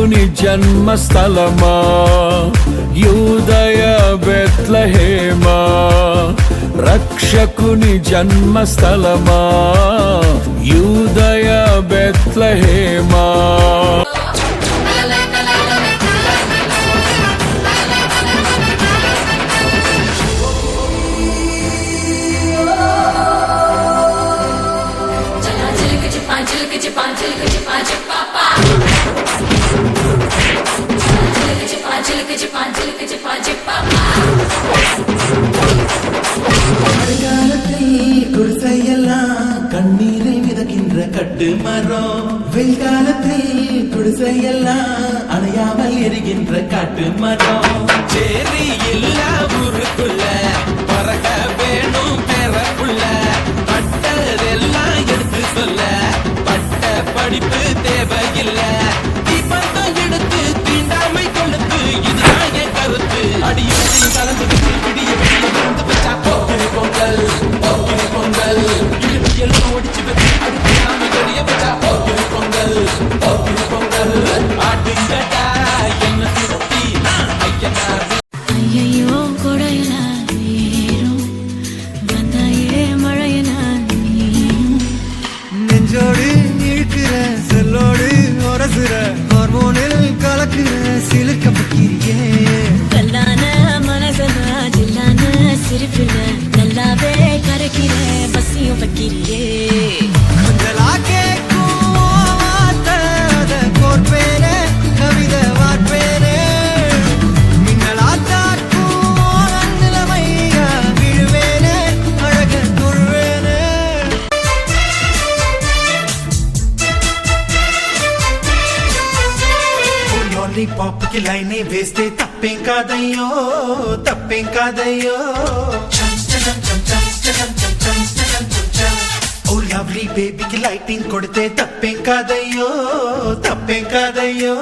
రక్షకుని జన్మస్థలమా యూదయ బెత్లెహేమా రక్షకుని జన్మస్థలమా యూదయ బెత్లెహేమా கண்ணீரில் மிதக்கின்ற கட்டு மரம் வெள்காலத்தில் குடிசையெல்லாம் அணையாமல் எரிகின்ற காட்டு மரம் சேரி எல்லா ஊருக்குள்ள பறக்க வேணும் பெறக்குள்ள பட்டதெல்லாம் எடுத்து சொல்ல பட்ட படிப்பு தேவையில்லை தீபந்தம் எடுத்து தீண்டாமை கொளுத்து இதுதான் என் கருத்து அடியோடு கலந்து பிடிய வந்து வச்சா பொங்கல் பொங்கல் பொங்கல் எல்லாம் ஒடிச்சு வச்சு அடுத்து நாம கடிய வச்சா பொங்கல் பொங்கல் ஆட்டுங்கடா என்ன சுத்தி ஐயனா ஐயோ கொடையில நீரும் வந்தாயே மழையில நீரும் நெஞ்சோடு இழுக்கிற செல்லோடு உரசுற ஹார்மோனில் கலக்குற சிலுக்க பக்கிரியே கல்லான மனசன ஜில்லான சிரிப்பில நல்லாவே கரைக்கிற பசியும் வைக்கிறியே கொஞ்சலா கேட்கும் வார்த்தை கோர்ப்பேனே கவிதை வார்ப்பேனே மின்னலா தாக்கும் நிலைமையா விழுவேனே அழக துழ்வேனே పాపకి లైనే వేస్తే తప్పేం కాదయ్యో తప్పేం కాదయ్యో ఓ లవ్లీ బేబీకి లైటింగ్ కొడితే తప్పేం కాదయ్యో తప్పేం కాదయ్యో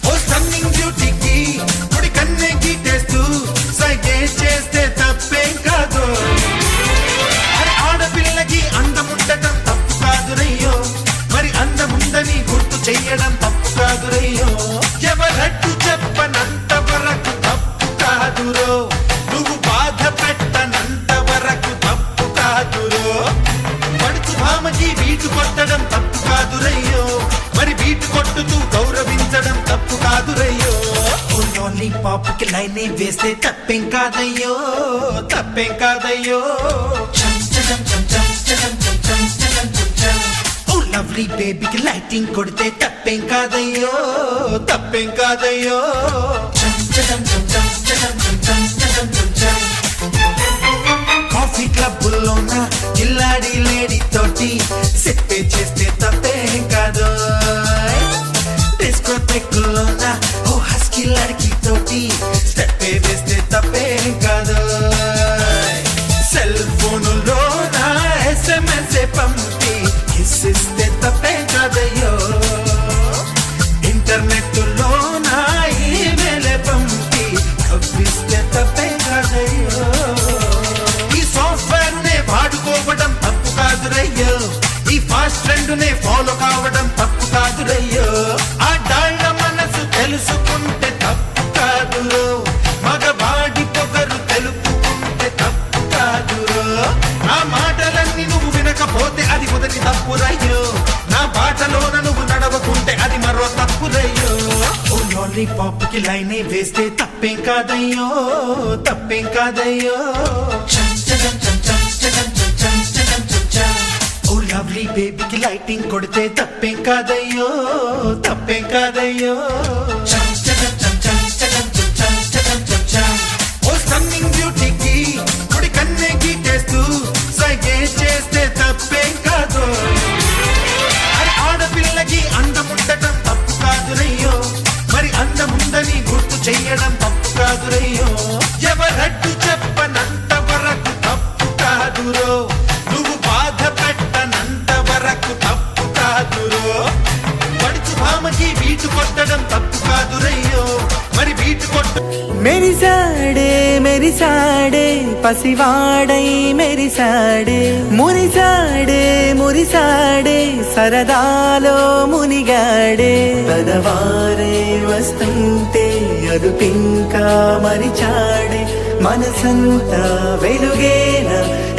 ఓ స్టన్నింగ్ బ్యూటీకి కుడి కన్నే గీటేస్తూ సైగే చేస్తే తప్పేం కాదు ఆడపిల్లకి అందముండటం తప్పు కాదురయ్యో మరి అందముందని గుర్తు చెయ్యడం తప్పు కాదురయ్యో ఎవరట్టు చెప్పనంత వరకు తప్పు కాదురో నువ్వు బాధ పెట్టనంత వరకు తప్పు కాదురో పడుచు భామకి వీటు కొట్టడం తప్పు కాదురయ్యో మరి వీటు కొట్టుతూ గౌరవించడం తప్పు కాదురయ్యో ఓన్లీ పాపకి లైనే వేస్తే తప్పేం కాదయ్యో తప్పేం కాదయ్యో లవ్లీ బేబీకి లైటింగ్ కొడితే తప్పేం కాదయ్యో తప్పేం కాదయ్యో కాఫీ క్లబ్బుల్లోన కిల్లాడి లేడీ తోటి సెప్పే చేస్తే తప్పేం కాదు డిస్కోటెక్కుల్లోన ఓ హస్కీ లడ్కీ తోటి స్టెప్పే వేస్తే తప్పేం కాదు సెల్ ఫోనులోన SMS పంపి కిస్సిస్తే తప్పేం కాదయ్యో ఇంటర్నెట్ లోన ఈమెయిల్ పంపి కవ్విస్తే తప్పేం కాదయ్యో ఈ సాఫ్ట్వేర్ నే వాడుకోవడం తప్పు కాదురయ్యో ఈ ఫాస్ట్ ట్రెండ్ నే ఫాలో కావడం తప్పు కాదురయ్యో ఆ డాళ్ళ మనసు తెలుసుకుంటే తప్పు కాదురో మగవాడి పొగరు తెలుపుకుంటే తప్పు కాదురో ఆ మాటలన్నీ నువ్వు వినకపోతే అది మొదటి తప్పురయ్యో నా బాటలోన నువ్వు నడవకుంటే అది మరో తప్పురయ్యో ఓన్లీ పాపకి లైనే వేస్తే తప్పేం కాదయ్యో తప్పేం కాదయ్యో ఓ లవ్లీ బేబీకి లైటింగ్ కొడితే తప్పేం కాదయ్యో తప్పేం కాదయ్యో ఓ స్టన్నింగ్ బ్యూటీకి కుడి కన్నే గీటేస్తూ సైగే చేస్తే తప్పేం కాదు ఆడపిల్లకి అందముండటం తప్పు కాదురయ్యో మరి అందముందని గుర్తు చెయ్యడం తప్పు కాదురయ్యో ఎవరట్టు చెప్పనంత వరకు తప్పు కాదురో నువ్వు బాధ పెట్టనంత వరకు తప్పు కాదురో పడుచు భామకి బీటు కొట్టడం తప్పు కాదు రయ్యో మరి బీటు కొట్ట మెరిసాడే మెరిసాడే పసివాడై మెరిసాడే మురిసాడే మురిసాడే సరదాలో మునిగాడే పదవారే వస్తుంటే అదుపింకా మరిచాడే మనసంతా వెలుగేన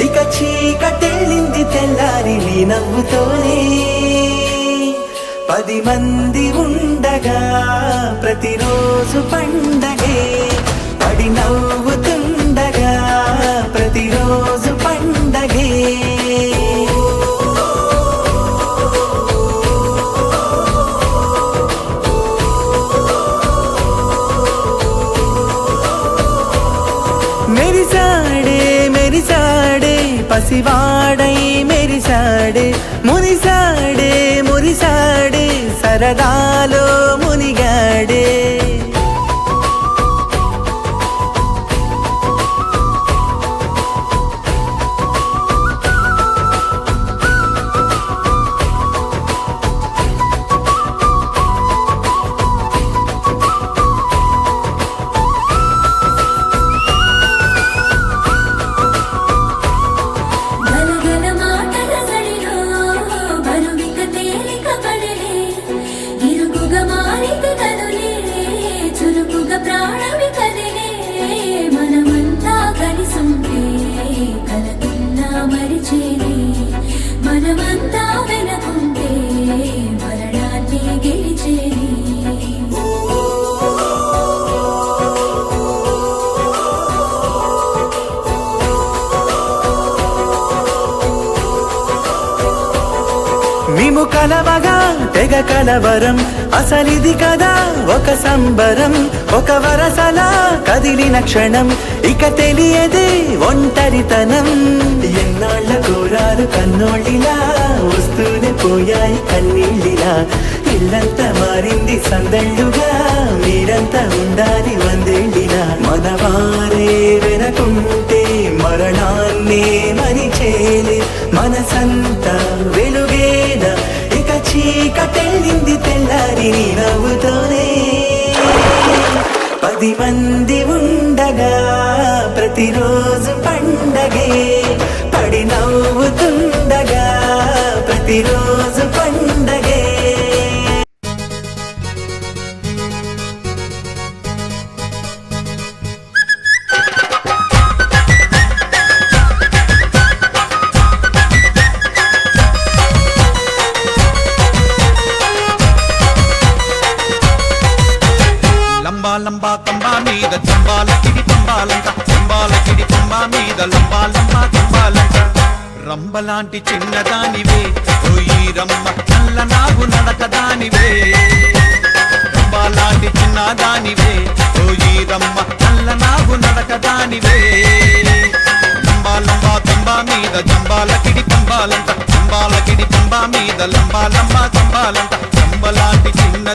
ఇక చీకటెళ్ళింది తెల్లారి నీ నవ్వుతోనే 10 మంది ఉండగా ప్రతిరోజు పండగే పడి నవ్వుతుండగా ప్రతిరోజు పండగే మెరిసాడే మెరిసాడే పసివాడై మెరిసాడే మురిసాడే మురిసాడే సరదాలో మునిగాడే గలగల మాటల సడిలో బరువిక తేలిక పడలే ఇరుకుగా మారితే కదులే చురుకుగా ప్రాణమి కదిలే మనమంతా కలిసుంటే కలకున్నా మరిచేలే మనమంతా వెనకుంటే మరణాన్ని గెలిచేలే మేము కలవగా తెగ కలవరం అసలిది కదా ఒక సంబరం ఒక వరసలా కదిలిన క్షణం ఇక తెలియదే ఒంటరితనం ఎన్నాళ్ళ కోరారు కన్నోళ్ళిలా వస్తూనే పోయాయి కన్నీళ్ళిలా ఇల్లంతా మారింది సందళ్ళుగా మీరంతా ఉండాలి వందేళ్ళిలా మనవారే వెనకుంటే మరణాన్నే మరిచేలే మనసంతా వెలుగేన ఇక చీకటెళ్ళింది తెల్లారి నీ నవ్వుతోనే 10 మంది ఉండగా ప్రతిరోజు పండగే పడి నవ్వుతుండగా ప్రతిరోజు పండగే లంబా లంబా తంబా మీద తంబాల కిడి తంబాలంట తంబాల కిడి తంబా మీద లంబా లంబా తంబాలంట రంబలాంటి చిన్నదానివే ఓయి రమ్మ నల్ల నాగు నడకదానివే రంబలాంటి చిన్నదానివే ఓయి రమ్మ నల్ల నాగు నడకదానివే లంబా లంబా తంబా మీద జంబాల కిడి తంబాలంట తంబాల కిడి తంబా మీద లంబా లంబా